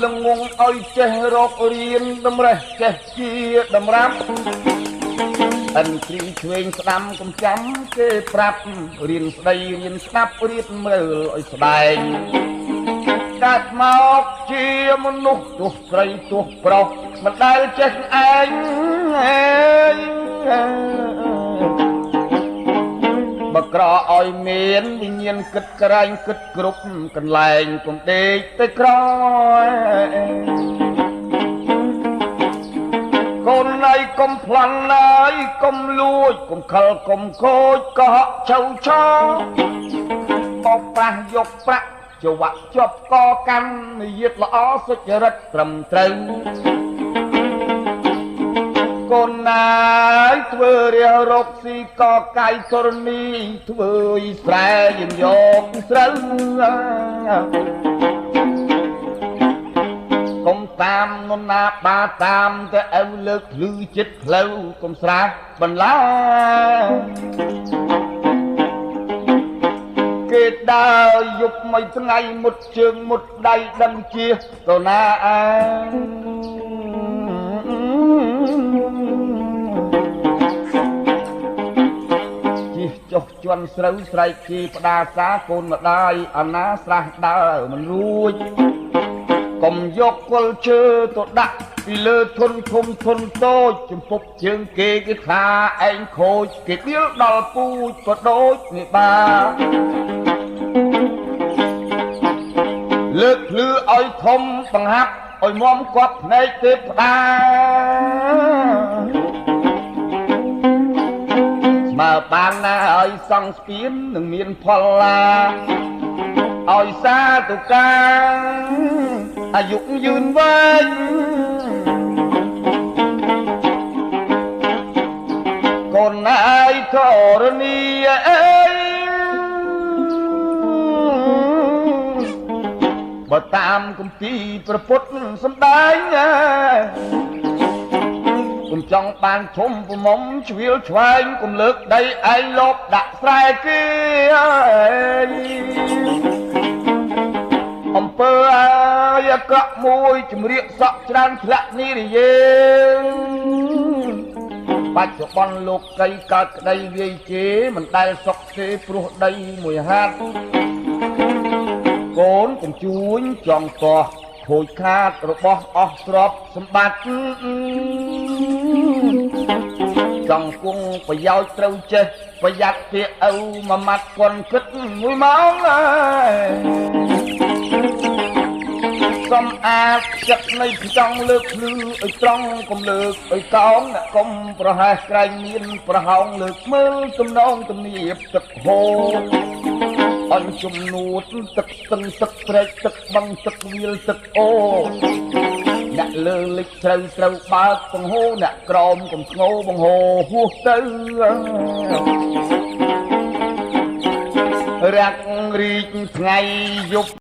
លងងឲ្យចេះរករៀនតម្រេះចេះជាតម្រាប់អិនគ្រីឆ្វេងស្ដាំកំចាំគេប្រាប់រៀនស្ដីរៀនស្ដាប់រៀនមើលឲ្យស្ដែងកើតមកជាមនុស្សទោះស្រីទោះប្រុសមិនដែលចេះឯងបើក្រឲ្យមានវិញ្ញាណគិតក្រែងគិតគ្រប់កន្លែងកុំដេកទៅក្រកូនណៃកុំប្លន់ឡើយកុំលួចកុំខលកុំខូចកុហកចៅឆោបោកប្រាស់យកប្រាក់ចវាក់ជាប់កកាន់និយាយល្អសុចរិតត្រឹមត្រូវកូនណាយធ្វើរារកស៊ីកកាយធរណីធ្វើយស្រែយើងយកស្រូវកុំតាមនរណាបាតាមតែអើលើកភ្លឺចិត្តផ្លូវកុំស្រាស់បន្លាគេដើរយប់មួយថ្ងៃមុតជើងមុតដៃដឹងជាកូនណាចុះជន់ស្រូវស្រែកជីផ្ដាសាកូនម្ដាយអាណាស្រះដើរមិនរួចកុំយកគល់ឈើទៅដាក់ពីលើធនធំធនតូចចំពុកជើងគេថាឯងខូចគេដៀលដល់ពូជក៏ដូចនេះបាទលើកភ្លឺឲ្យធំបង្ហាប់ឲ្យមមគាត់ភ្នែកទេផ្ដាបើបានណាឲ្យសង់ស្ពាននឹងមានផលឡាឲ្យសាទុកាអាយុយឺនវែងកូនណាយធរណីអើយបើតាមគម្ពីរព្រះពុទ្ធសំដែងកុំចង់បានធំប្រមុំជ្រៀលឆ្វែងកុំលើកដីឯងលបដាក់ស្រែគេអំពើអាយអាក្រក់មួយជំរាកសក់ច្រើនធ្លាក់នេះរយេបច្ចុប្បន្នលោកកៃកើតក្តីវាយជេរមិនដែលសុខទេព្រោះដីមួយហាត់កូនកុំជួញចង់កោះខូចខាតរបស់អស់ទ្រព្យសម្បត្តិចង់គង់ប្រយោជន៍ត្រូវចេះប្រយ័ត្នពាក្យឪមួយម៉ាត់គន់គិតមួយម៉ោងសំអាតចិត្តនៃចង់លើកភ្លឺឲ្យត្រង់កុំលើកឲ្យកោងអ្នកកុំប្រហែសក្រែងមានប្រហោងលើកមើលទំនងទំនៀបទឹកហូរអញជំនួតទឹកស្ទឹងទឹកព្រែកទឹកបឹងទឹកវាលទឹកអូអ្នកលើលិចត្រូវបើកបង្ហូរអ្នកក្រោមកុំស្ងោបង្ហូរហួសទៅរាក់រីកថ្ងៃយប់